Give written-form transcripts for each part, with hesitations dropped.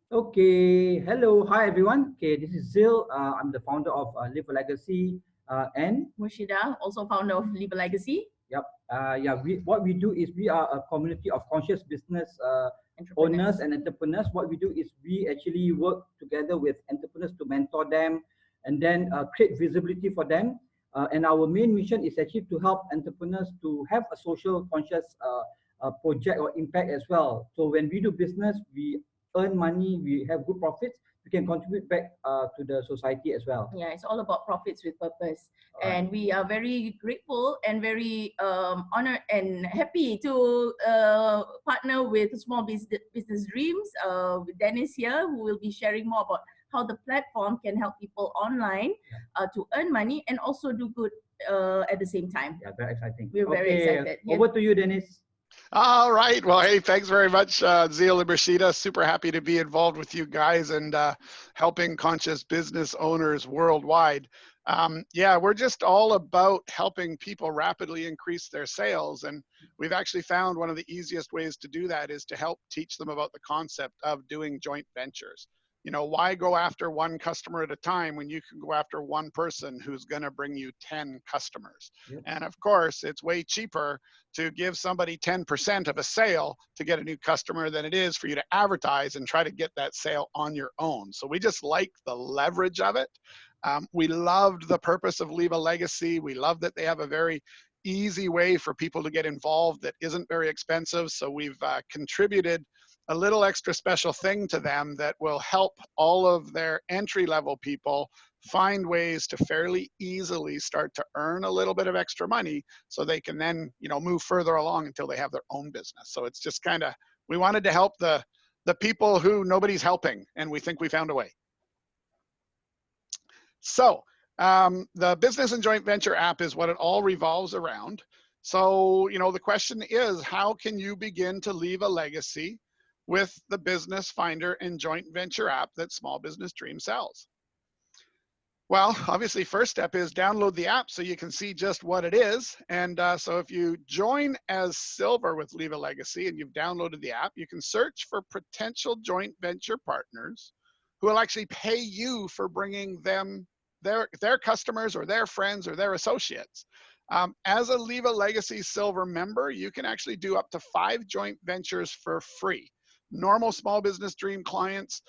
Okay, hello, hi everyone. Okay, this is Zeal. I'm the founder of Leave a Legacy and Murshidah, also founder of leavealegacy. yep, yeah. What we do is we are a community of conscious business owners Entrepreneurs. and entrepreneurs. What we do is we actually work together with entrepreneurs to mentor them and then create visibility for them. And our main mission is actually to help entrepreneurs to have a social conscious project or impact as well. So when we do business, we earn money, we have good profits, we can contribute back to the society as well. Yeah, it's all about profits with purpose. All right. And we are very grateful and very honored and happy to partner with Business Dreams with Dennis here, who will be sharing more about how the platform can help people online to earn money and also do good at the same time. Yeah, very exciting. We're very Okay, excited. over to you, Dennis. All right. Well, hey, thanks very much, Zeal Murshidah. Super happy to be involved with you guys and helping conscious business owners worldwide. Yeah, we're just all about helping people rapidly increase their sales. And we've actually found one of the easiest ways to do that is to help teach them about the concept of doing joint ventures. You know, why go after one customer at a time when you can go after one person who's going to bring you 10 customers? Yep. And of course, it's way cheaper to give somebody 10% of a sale to get a new customer than it is for you to advertise and try to get that sale on your own. So we just like the leverage of it. We loved the purpose of Leave a Legacy. We love that they have a very easy way for people to get involved that isn't very expensive. So we've contributed a little extra special thing to them that will help all of their entry level people find ways to fairly easily start to earn a little bit of extra money so they can then, you know, move further along until they have their own business. So it's just kind of, we wanted to help the people who nobody's helping, and we think we found a way. So the business and joint venture app is what it all revolves around. So, you know, the question is, how can you begin to leave a legacy with the business finder and joint venture app that Small Business Dream sells? Well, obviously, first step is download the app so you can see just what it is. And so if you join as Silver with Leave a Legacy and you've downloaded the app, you can search for potential joint venture partners who will actually pay you for bringing them their customers or their friends or their associates. As a Leave a Legacy Silver member, you can actually do up to 5 joint ventures for free. Normal Small Business Dream clients,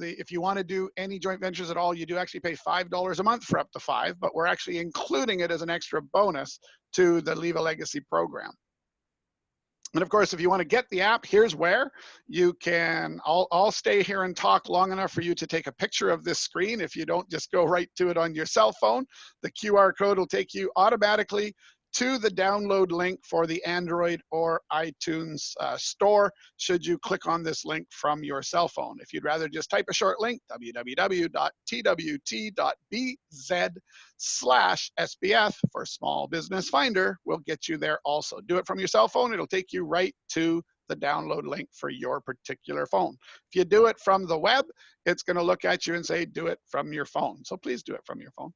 if you want to do any joint ventures at all, you do actually pay $5 a month for up to 5, but we're actually including it as an extra bonus to the Leave a Legacy program. And of course, if you want to get the app, here's where you can. I'll stay here and talk long enough for you to take a picture of this screen. If you don't just go right to it on your cell phone, the QR code will take you automatically to the download link for the Android or iTunes store should you click on this link from your cell phone. If you'd rather just type a short link, www.twt.bz/SBF for Small Business Finder will get you there also. Do it from your cell phone. It'll take you right to the download link for your particular phone. If you do it from the web, it's going to look at you and say, do it from your phone. So please do it from your phone.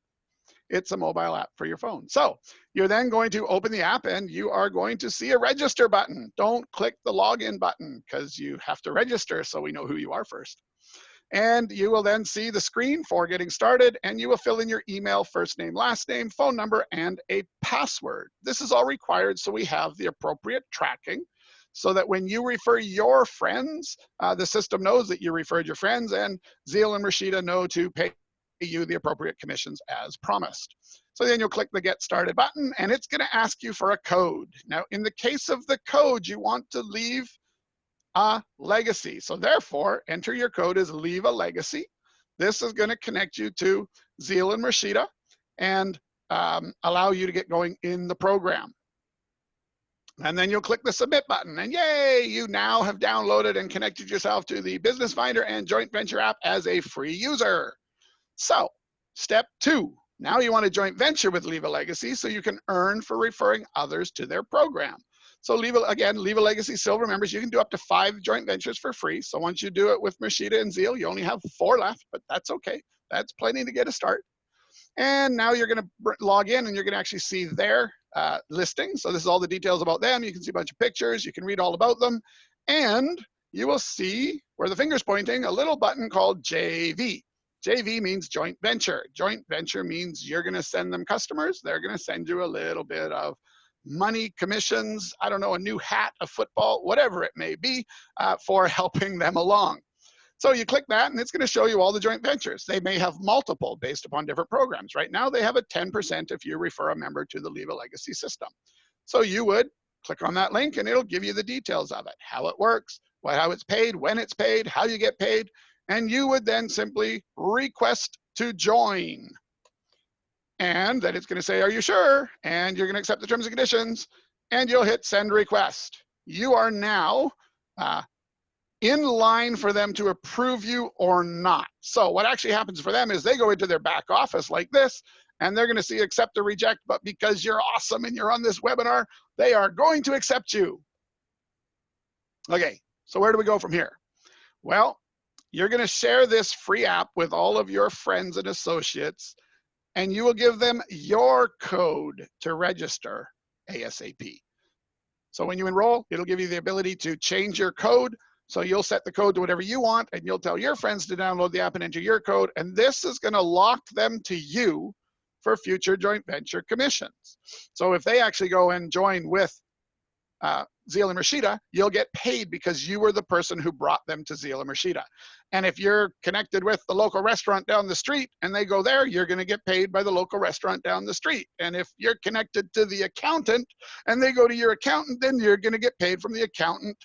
It's a mobile app for your phone. So you're then going to open the app and you are going to see a register button. Don't click the login button because you have to register so we know who you are first. And you will then see the screen for getting started, and you will fill in your email, first name, last name, phone number, and a password. This is all required so we have the appropriate tracking so that when you refer your friends, the system knows that you referred your friends, and Zeal and Murshidah know to pay you the appropriate commissions as promised. So then you'll click the Get Started button, and it's going to ask you for a code. Now, in the case of the code, you want to leave a legacy. So therefore, enter your code as Leave a Legacy. This is going to connect you to Zeal and Murshidah and allow you to get going in the program. And then you'll click the Submit button, and yay, you now have downloaded and connected yourself to the Business Finder and Joint Venture app as a free user. So, step 2, now you want to joint venture with Leave a Legacy so you can earn for referring others to their program. So Leave a Legacy Silver members, you can do up to 5 joint ventures for free. So once you do it with Murshidah and Zeal, you only have 4 left, but that's okay. That's plenty to get a start. And now you're going to log in and you're going to actually see their listing. So this is all the details about them. You can see a bunch of pictures. You can read all about them. And you will see where the finger's pointing a little button called JV. JV means joint venture. Joint venture means you're going to send them customers. They're going to send you a little bit of money, commissions, I don't know, a new hat, a football, whatever it may be, for helping them along. So you click that and it's going to show you all the joint ventures. They may have multiple based upon different programs. Right now they have a 10% if you refer a member to the Leave a Legacy system. So you would click on that link and it'll give you the details of it, how it works, how it's paid, when it's paid, how you get paid, and you would then simply request to join. And then it's going to say, are you sure? And you're going to accept the terms and conditions, and you'll hit send request. You are now in line for them to approve you or not. So what actually happens for them is they go into their back office like this, and they're going to see accept or reject, but because you're awesome and you're on this webinar, they are going to accept you. Okay, so where do we go from here? Well, you're going to share this free app with all of your friends and associates, and you will give them your code to register ASAP. So when you enroll, it'll give you the ability to change your code. So you'll set the code to whatever you want, and you'll tell your friends to download the app and enter your code. And this is going to lock them to you for future joint venture commissions. So if they actually go and join with Zeal Murshidah, you'll get paid because you were the person who brought them to Zeal Murshidah. And if you're connected with the local restaurant down the street and they go there, you're going to get paid by the local restaurant down the street. And if you're connected to the accountant and they go to your accountant, then you're going to get paid from the accountant,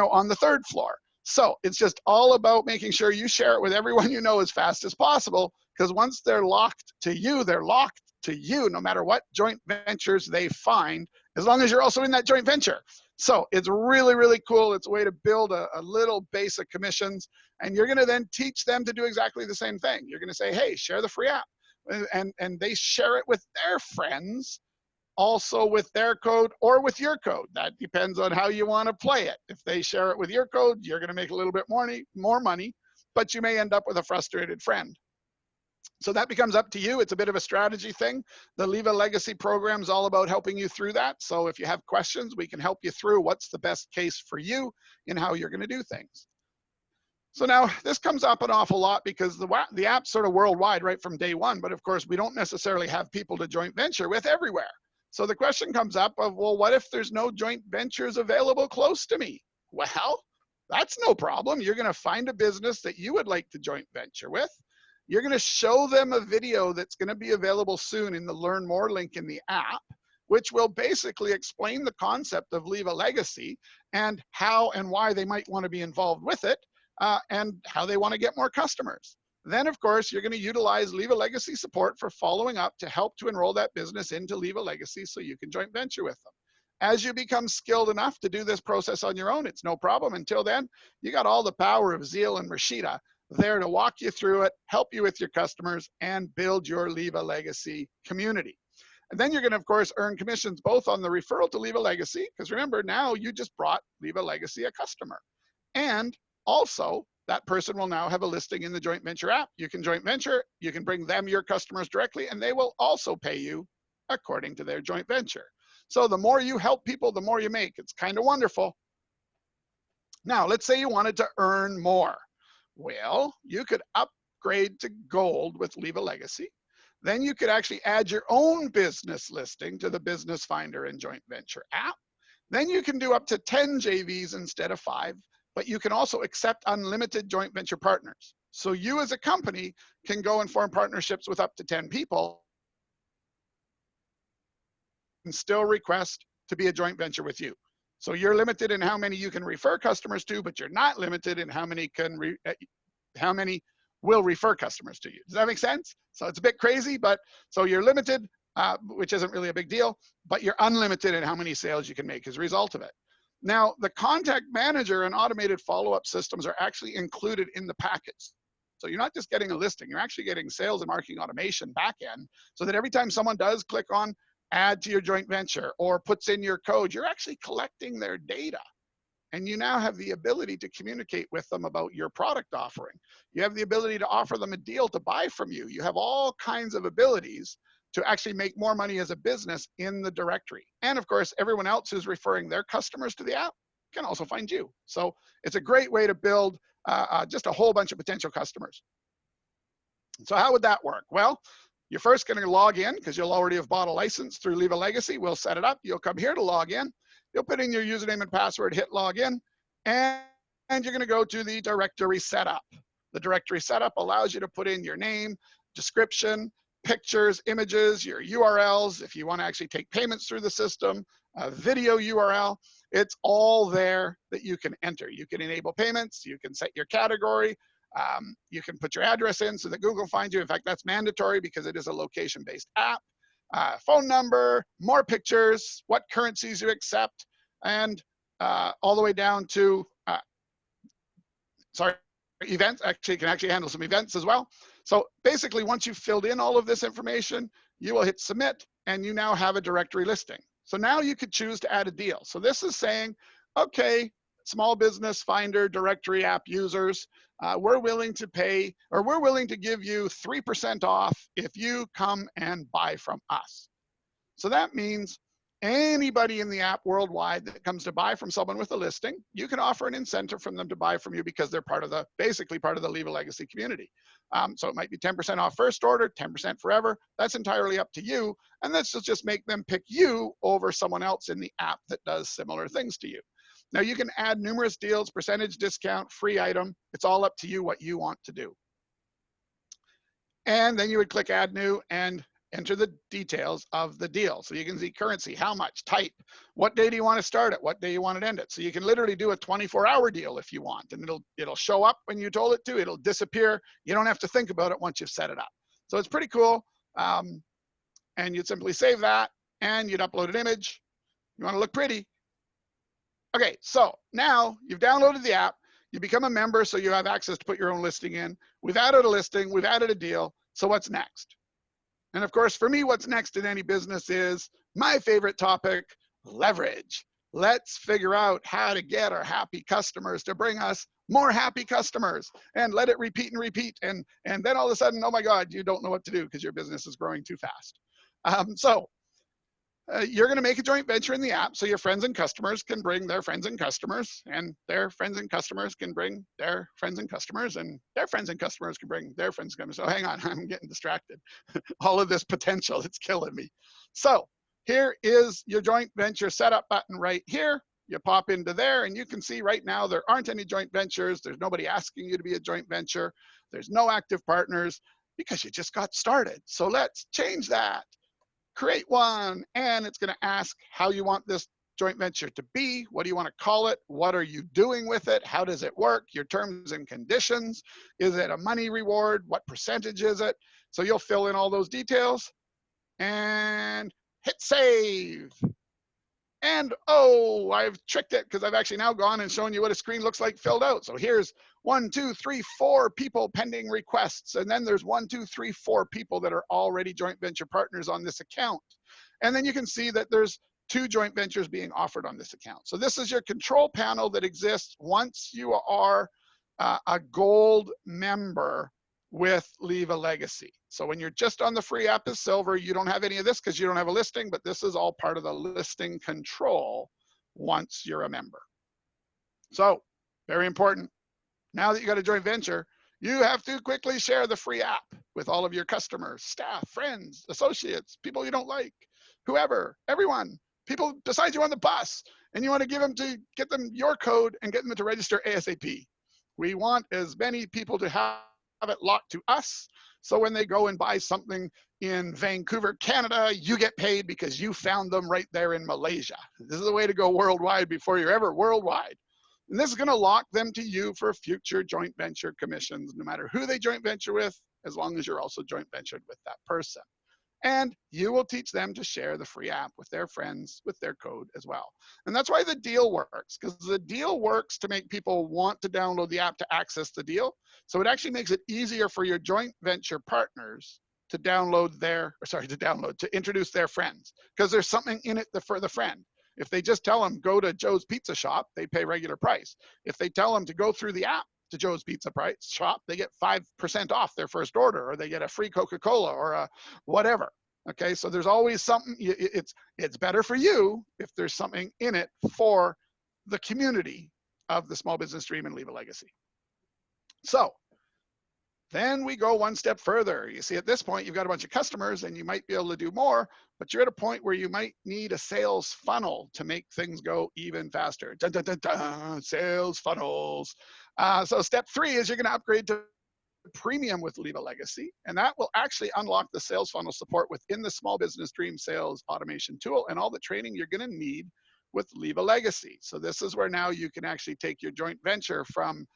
on the third floor. So it's just all about making sure you share it with everyone you know as fast as possible, because once they're locked to you, they're locked to you no matter what joint ventures they find, as long as you're also in that joint venture. So it's really, really cool. It's a way to build a little base of commissions, and you're going to then teach them to do exactly the same thing. You're going to say, hey, share the free app, and they share it with their friends, also with their code or with your code. That depends on how you want to play it. If they share it with your code, you're going to make a little bit more money, but you may end up with a frustrated friend. So that becomes up to you. It's a bit of a strategy thing. The Leave a Legacy program is all about helping you through that. So if you have questions, we can help you through what's the best case for you in how you're going to do things. So now this comes up an awful lot because the app's sort of worldwide right from day one, but of course we don't necessarily have people to joint venture with everywhere. So the question comes up of, well, what if there's no joint ventures available close to me? Well, that's no problem. You're going to find a business that you would like to joint venture with. You're going to show them a video that's going to be available soon in the Learn More link in the app, which will basically explain the concept of Leave a Legacy and how and why they might want to be involved with it, and how they want to get more customers. Then, of course, you're going to utilize Leave a Legacy support for following up to help to enroll that business into Leave a Legacy so you can joint venture with them. As you become skilled enough to do this process on your own, it's no problem. Until then, you got all the power of Zeal and Murshidah there to walk you through it, help you with your customers, and build your Leave a Legacy community. And then you're going to, of course, earn commissions both on the referral to Leave a Legacy, because remember, now you just brought Leave a Legacy a customer. And also, that person will now have a listing in the joint venture app. You can joint venture, you can bring them your customers directly, and they will also pay you according to their joint venture. So the more you help people, the more you make. It's kind of wonderful. Now, let's say you wanted to earn more. Well, you could upgrade to gold with Leave a Legacy. Then you could actually add your own business listing to the Business Finder and Joint Venture app. Then you can do up to 10 JVs instead of 5, but you can also accept unlimited joint venture partners. So you as a company can go and form partnerships with up to 10 people and still request to be a joint venture with you. So you're limited in how many you can refer customers to, but you're not limited in how many will refer customers to you. Does that make sense? So it's a bit crazy, but so you're limited, which isn't really a big deal, but you're unlimited in how many sales you can make as a result of it. Now, the contact manager and automated follow-up systems are actually included in the package. So you're not just getting a listing, you're actually getting sales and marketing automation backend, so that every time someone does click on add to your joint venture or puts in your code, you're actually collecting their data. And you now have the ability to communicate with them about your product offering. You have the ability to offer them a deal to buy from you. You have all kinds of abilities to actually make more money as a business in the directory. And of course, everyone else who's referring their customers to the app, can also find you. So it's a great way to build just a whole bunch of potential customers. So how would that work? Well, you're first going to log in because you'll already have bought a license through Leave a Legacy. We'll set it up. You'll come here to log in. You'll put in your username and password, hit login, and you're going to go to the directory setup. The directory setup allows you to put in your name, description, pictures, images, your URLs, if you want to actually take payments through the system, a video URL. It's all there that you can enter. You can enable payments. You can set your category. You can put your address in so that Google finds you. In fact, that's mandatory because it is a location-based app. Phone number, more pictures, what currencies you accept, and all the way down to, events. Actually, you can actually handle some events as well. So basically, once you've filled in all of this information, you will hit submit, and you now have a directory listing. So now you could choose to add a deal. So this is saying, okay, small business finder directory app users, we're willing to pay, or we're willing to give you 3% off if you come and buy from us. So that means anybody in the app worldwide that comes to buy from someone with a listing, you can offer an incentive from them to buy from you because they're part of the, basically part of the Leave a Legacy community. So it might be 10% off first order, 10% forever. That's entirely up to you. And let's just make them pick you over someone else in the app that does similar things to you. Now you can add numerous deals, percentage discount, free item. It's all up to you what you want to do. And then you would click add new and enter the details of the deal. So you can see currency, how much, type, what day do you want to start it, what day you want to end it. So you can literally do a 24-hour deal if you want, and it'll show up when you told it to, it'll disappear. You don't have to think about it once you've set it up. So it's pretty cool. And you'd simply save that and you'd upload an image. You want to look pretty. Okay, so now you've downloaded the app, you become a member so you have access to put your own listing in. We've added a listing, we've added a deal. So what's next? And of course, for me, what's next in any business is my favorite topic, leverage. Let's figure out how to get our happy customers to bring us more happy customers and let it repeat and repeat. And then all of a sudden, oh my God, you don't know what to do because your business is growing too fast. You're going to make a joint venture in the app so your friends and customers can bring their friends and customers, and their friends and customers can bring their friends and customers, and their friends and customers can bring their friends and customers. So hang on, I'm getting distracted. All of this potential, it's killing me. So here is your joint venture setup button right here. You pop into there and you can see right now there aren't any joint ventures. There's nobody asking you to be a joint venture. There's no active partners because you just got started. So let's change that. Create one, and it's going to ask how you want this joint venture to be. What do you want to call it? What are you doing with it? How does it work? Your terms and conditions. Is it a money reward? What percentage is it? So you'll fill in all those details and hit save. And oh, I've tricked it because I've actually now gone and shown you what a screen looks like filled out. So here's 1, 2, 3, 4 people pending requests. And then there's 1, 2, 3, 4 people that are already joint venture partners on this account. And then you can see that there's 2 joint ventures being offered on this account. So this is your control panel that exists once you are a gold member with Leave a Legacy. So when you're just on the free app as silver, you don't have any of this because you don't have a listing, but this is all part of the listing control once you're a member. So very important. Now that you got a joint venture, you have to quickly share the free app with all of your customers, staff, friends, associates, people you don't like, whoever, everyone, people besides you on the bus, and you want to get them your code and get them to register ASAP. We want as many people to have it locked to us. So when they go and buy something in Vancouver, Canada, you get paid because you found them right there in Malaysia. This is the way to go worldwide before you're ever worldwide. And this is going to lock them to you for future joint venture commissions, no matter who they joint venture with, as long as you're also joint ventured with that person. And you will teach them to share the free app with their friends with their code as well. And that's why the deal works, because the deal works to make people want to download the app to access the deal. So it actually makes it easier for your joint venture partners to to introduce their friends, because there's something in it for the friend. If they just tell them, go to Joe's Pizza Shop, they pay regular price. If they tell them to go through the app to Joe's Pizza Shop, they get 5% off their first order, or they get a free Coca-Cola or a whatever. Okay, so there's always something. It's better for you if there's something in it for the community of the Small Business Dream and Leave a Legacy. So then we go one step further. You see, at this point, you've got a bunch of customers and you might be able to do more, but you're at a point where you might need a sales funnel to make things go even faster. Dun, dun, dun, dun, sales funnels. So step 3 is you're going to upgrade to premium with Leave a Legacy, and that will actually unlock the sales funnel support within the Small Business Dream sales automation tool and all the training you're going to need with Leave a Legacy. So this is where now you can actually take your joint venture from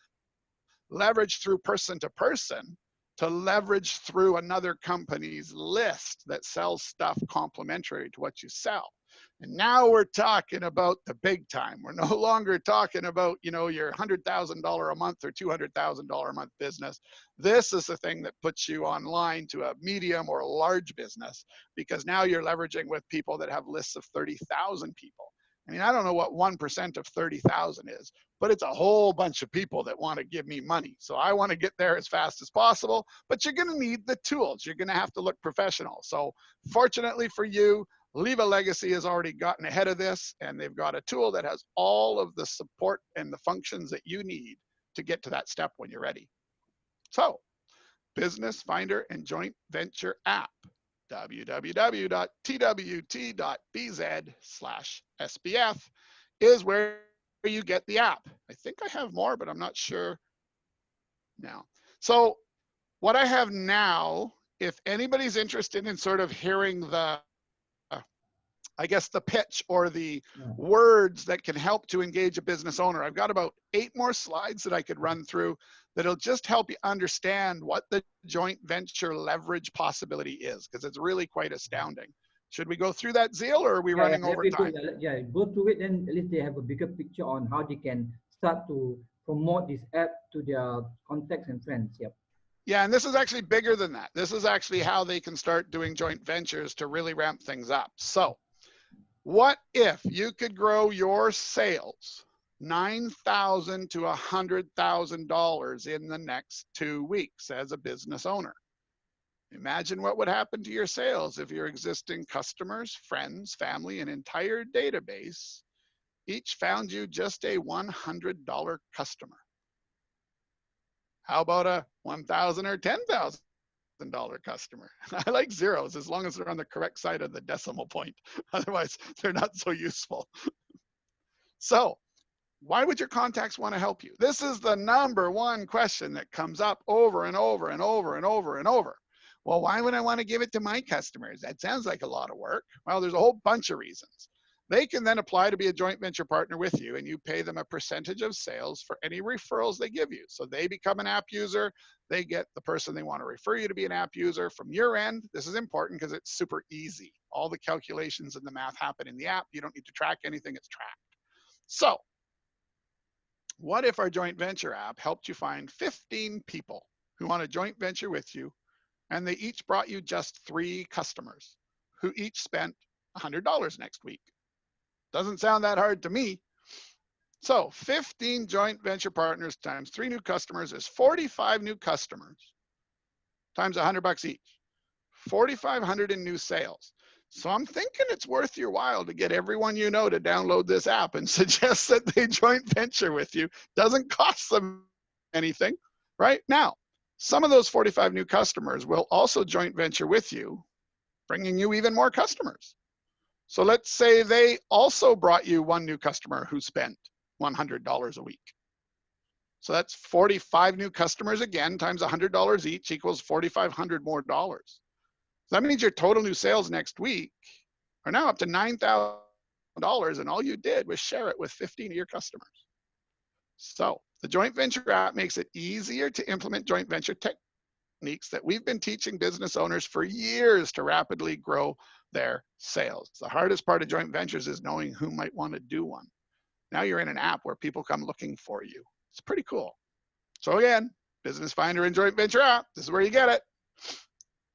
leverage through person to leverage through another company's list that sells stuff complementary to what you sell. And now we're talking about the big time. We're no longer talking about, you know, your $100,000 a month or $200,000 a month business. This is the thing that puts you online to a medium or a large business, because now you're leveraging with people that have lists of 30,000 people. I mean, I don't know what 1% of 30,000 is, but it's a whole bunch of people that want to give me money. So I want to get there as fast as possible, but you're going to need the tools. You're going to have to look professional. So fortunately for you, Leave a Legacy has already gotten ahead of this, and they've got a tool that has all of the support and the functions that you need to get to that step when you're ready. So Business Finder and Joint Venture app, www.twt.bz/SBF is where you get the app. I think I have more, but I'm not sure now. So what I have now, if anybody's interested in sort of hearing the, I guess, the pitch or the words that can help to engage a business owner, I've got about 8 more slides that I could run through that'll just help you understand what the joint venture leverage possibility is, because it's really quite astounding. Should we go through that, Zeal, or are we running over time? Yeah, go through it, and at least they have a bigger picture on how they can start to promote this app to their contacts and friends. Yep. Yeah, and this is actually bigger than that. This is actually how they can start doing joint ventures to really ramp things up. So what if you could grow your sales $9,000 to $100,000 in the next 2 weeks as a business owner? Imagine what would happen to your sales if your existing customers, friends, family, and entire database each found you just a $100 customer. How about a $1,000 or $10,000 customer? I like zeros as long as they're on the correct side of the decimal point. Otherwise, they're not so useful. So why would your contacts want to help you? This is the #1 question that comes up over and over and over and over and over. Well, why would I want to give it to my customers? That sounds like a lot of work. Well, there's a whole bunch of reasons. They can then apply to be a joint venture partner with you, and you pay them a percentage of sales for any referrals they give you. So they become an app user. They get the person they want to refer you to be an app user. From your end, this is important because it's super easy. All the calculations and the math happen in the app. You don't need to track anything. It's tracked. So what if our joint venture app helped you find 15 people who want to joint venture with you, and they each brought you just 3 customers who each spent $100 next week? Doesn't sound that hard to me. So 15 joint venture partners times 3 new customers is 45 new customers times $100 each. 4,500 in new sales. So I'm thinking it's worth your while to get everyone you know to download this app and suggest that they joint venture with you. Doesn't cost them anything, right? Now, some of those 45 new customers will also joint venture with you, bringing you even more customers. So let's say they also brought you 1 new customer who spent $100 a week. So that's 45 new customers again, times $100 each equals 4,500 more dollars. So that means your total new sales next week are now up to $9,000, and all you did was share it with 15 of your customers. So the joint venture app makes it easier to implement joint venture techniques that we've been teaching business owners for years to rapidly grow their sales. The hardest part of joint ventures is knowing who might want to do one. Now you're in an app where people come looking for you. It's pretty cool. So again, Business Finder and Joint Venture app, this is where you get it.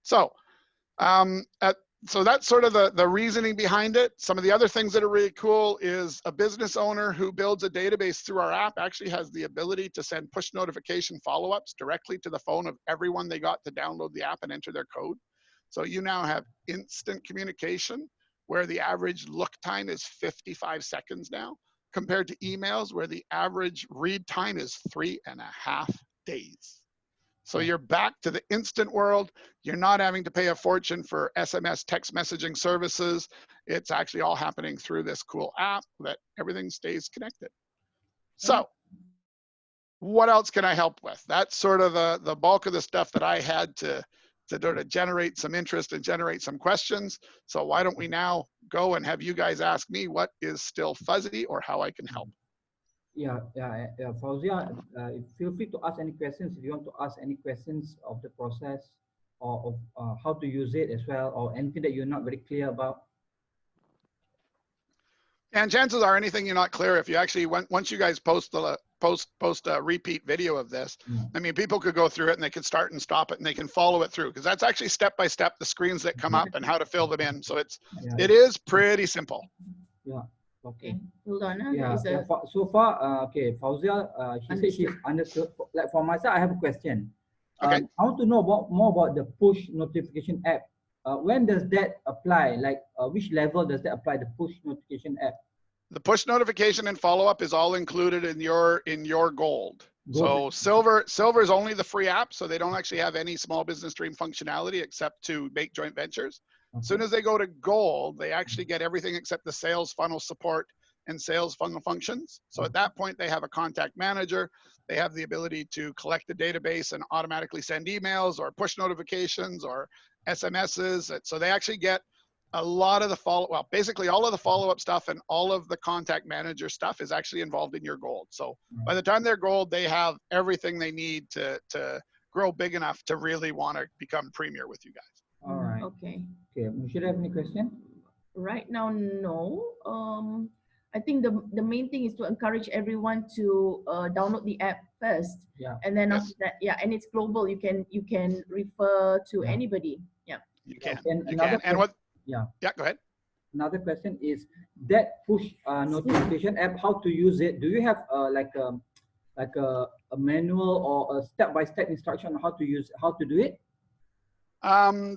So, so that's sort of the reasoning behind it. Some of the other things that are really cool is a business owner who builds a database through our app actually has the ability to send push notification follow-ups directly to the phone of everyone they got to download the app and enter their code. So you now have instant communication where the average look time is 55 seconds now. compared to emails where the average read time is 3.5 days. So you're back to the instant world. You're not having to pay a fortune for SMS text messaging services. It's actually all happening through this cool app that everything stays connected. So what else can I help with? That's sort of the bulk of the stuff that I had to sort of generate some interest and generate some questions. So why don't we now go and have you guys ask me what is still fuzzy or how I can help? Yeah, Fauzia, feel free to ask any questions if you want to ask any questions of the process or of how to use it as well, or anything that you're not very clear about. And chances are anything you're not clear, if you actually once you guys post a repeat video of this, I mean, people could go through it and they can start and stop it and they can follow it through, because that's actually step by step the screens that come up and how to fill them in. So it is pretty simple. Yeah. Okay. Hold on. Yeah. So far, okay, Fauzia, she said she's understood. Like for myself, I have a question. Okay. I want to know more about the push notification app. When does that apply? Like, which level does that apply? The push notification app. The push notification and follow-up is all included in your gold. So silver is only the free app, so they don't actually have any small business dream functionality except to make joint ventures. Okay. As soon as they go to gold, they actually get everything except the sales funnel support and sales funnel functions. So at that point, they have a contact manager. They have the ability to collect the database and automatically send emails or push notifications or SMSs. So they actually get a lot of the basically all of the follow-up stuff and all of the contact manager stuff is actually involved in your gold. So by the time they're gold, they have everything they need to grow big enough to really want to become premier with you guys. All right. Okay. Okay. Should I have any question? Right now, no. I think the main thing is to encourage everyone to download the app first. Yeah. And then after that, and it's global. You can refer to anybody. Yeah. You can. And you can. And what? Yeah. Yeah. Go ahead. Another question is that push notification app. How to use it? Do you have like a manual or a step-by-step instruction on how to use, how to do it?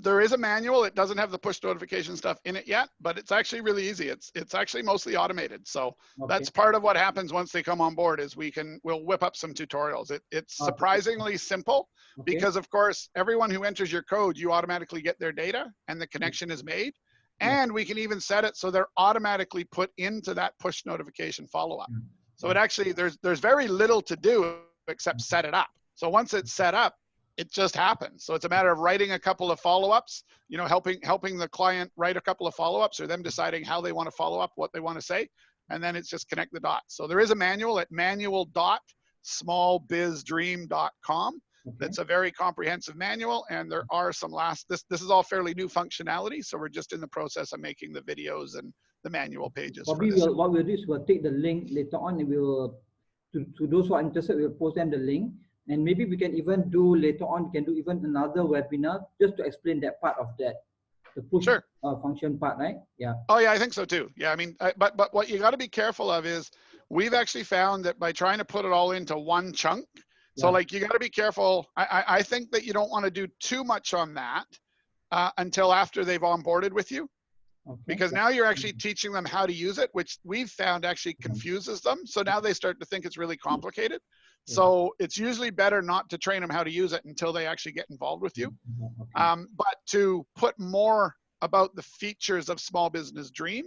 There is a manual. It doesn't have the push notification stuff in it yet, but it's actually really easy. It's actually mostly automated. So that's part of what happens once they come on board is we'll whip up some tutorials. It's surprisingly simple because of course, everyone who enters your code, you automatically get their data and the connection is made. And we can even set it so they're automatically put into that push notification follow-up. So it actually, there's very little to do except set it up. So once it's set up, it just happens. So it's a matter of writing a couple of follow-ups, helping the client write a couple of follow-ups or them deciding how they want to follow up, what they want to say. And then it's just connect the dots. So there is a manual at manual.smallbizdream.com. That's a very comprehensive manual. And there are some this is all fairly new functionality. So we're just in the process of making the videos and the manual pages. Probably what we'll do is we'll take the link later on and we'll, to those who are interested, we'll post them the link. And maybe we can even do later on, we can do even another webinar just to explain that part of that, the push function part, right? Yeah. Oh yeah, I think so too. Yeah, I mean, but what you got to be careful of is we've actually found that by trying to put it all into one chunk, so like you got to be careful. I think that you don't want to do too much on that until after they've onboarded with you. Because now you're actually teaching them how to use it, which we've found actually confuses them. So now they start to think it's really complicated. So it's usually better not to train them how to use it until they actually get involved with you. But to put more about the features of Small Business Dream,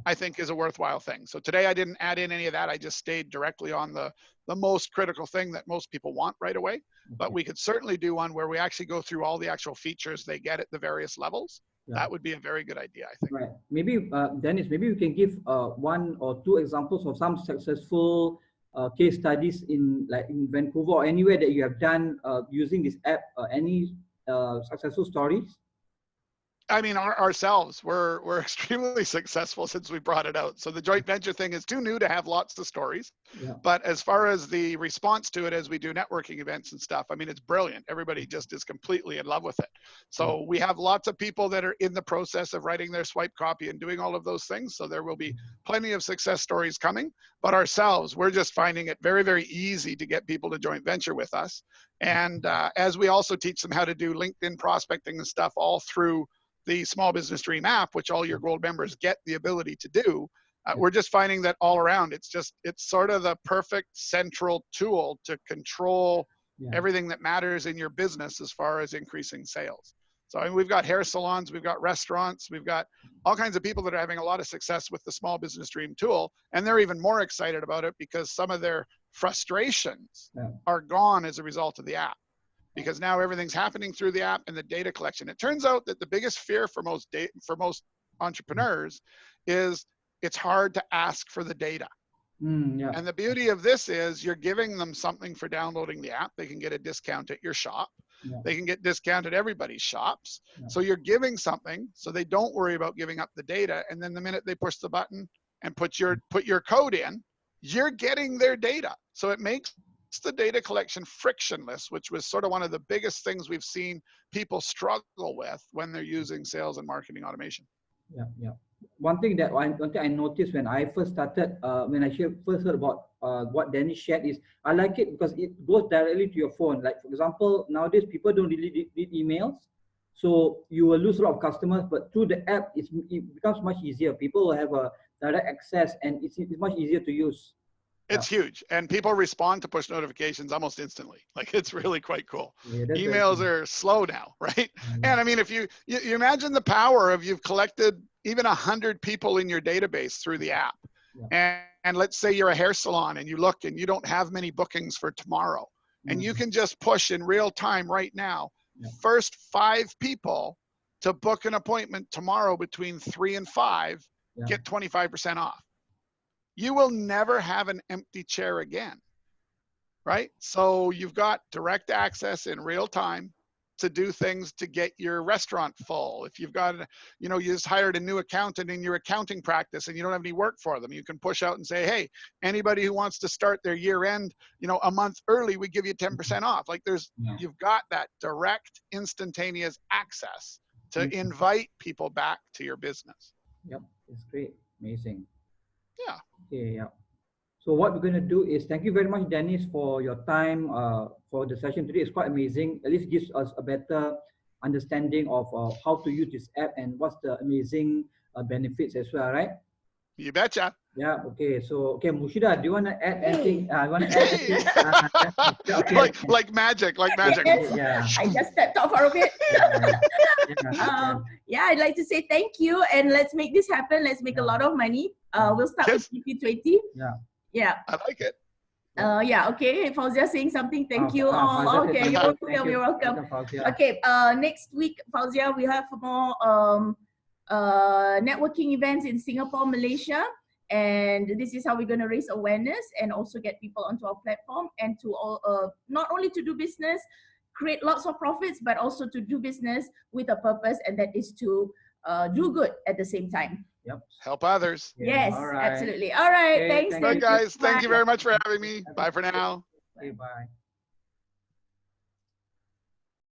I think is a worthwhile thing. So today I didn't add in any of that. I just stayed directly on the most critical thing that most people want right away. But we could certainly do one where we actually go through all the actual features they get at the various levels. That would be a very good idea, I think. Right. Maybe, Dennis, maybe we can give 1 or 2 examples of some successful case studies in Vancouver or anywhere that you have done using this app. Any successful stories? I mean, ourselves, we're extremely successful since we brought it out. So the joint venture thing is too new to have lots of stories. But as far as the response to it as we do networking events and stuff, I mean, it's brilliant. Everybody just is completely in love with it. So we have lots of people that are in the process of writing their swipe copy and doing all of those things. So there will be plenty of success stories coming. But ourselves, we're just finding it very, very easy to get people to joint venture with us. And as we also teach them how to do LinkedIn prospecting and stuff all through the Small Business Dream app, which all your gold members get the ability to do, We're just finding that all around, it's sort of the perfect central tool to control everything that matters in your business as far as increasing sales. So I mean, we've got hair salons, we've got restaurants, we've got all kinds of people that are having a lot of success with the Small Business Dream tool. And they're even more excited about it because some of their frustrations are gone as a result of the app. Because now everything's happening through the app and the data collection. It turns out that the biggest fear for most entrepreneurs is it's hard to ask for the data. And the beauty of this is you're giving them something for downloading the app. They can get a discount at your shop. They can get discount at everybody's shops. So you're giving something so they don't worry about giving up the data. And then the minute they push the button and put your code in, you're getting their data. So it makes the data collection frictionless, which was sort of one of the biggest things we've seen people struggle with when they're using sales and marketing automation. One thing I noticed when I first started, when I first heard about what Dennis shared is, I like it because it goes directly to your phone. Like for example, nowadays people don't really read emails, so you will lose a lot of customers. But through the app, it becomes much easier. People will have a direct access, and it's much easier to use. It's huge, and people respond to push notifications almost instantly. Like it's really quite cool. Emails are slow now, right? And I mean, if you imagine the power of you've collected even 100 people in your database through the app, and let's say you're a hair salon and you look and you don't have many bookings for tomorrow, and you can just push in real time right now, first 5 people to book an appointment tomorrow between 3 and 5 get 25% off. You will never have an empty chair again, right? So you've got direct access in real time to do things to get your restaurant full. If you've got, you just hired a new accountant in your accounting practice and you don't have any work for them, you can push out and say, hey, anybody who wants to start their year end, a month early, we give you 10% off. Like you've got that direct, instantaneous access to invite people back to your business. Yep, it's great, amazing. Yeah. Okay, So what we're going to do is thank you very much, Dennis, for your time for the session today. It's quite amazing. At least gives us a better understanding of how to use this app and what's the amazing benefits as well, right? You betcha. Yeah. Okay. So, Murshidah, do you want to add anything? Okay. Like magic. Yes. I just stepped off for a bit. I'd like to say thank you, and let's make this happen. Let's make a lot of money. We'll start with CP20. Yeah. I like it. Okay. Fauzia saying something. Thank you. Okay. You're welcome. Okay. Next week, Fauzia, we have more networking events in Singapore, Malaysia. And this is how we're going to raise awareness and also get people onto our platform and to not only to do business, create lots of profits, but also to do business with a purpose, and that is to do good at the same time. Yep. Help others. Yes, absolutely. All right. Okay, thanks. Good, guys. Thank you very much for having me. Bye for now. Okay, bye.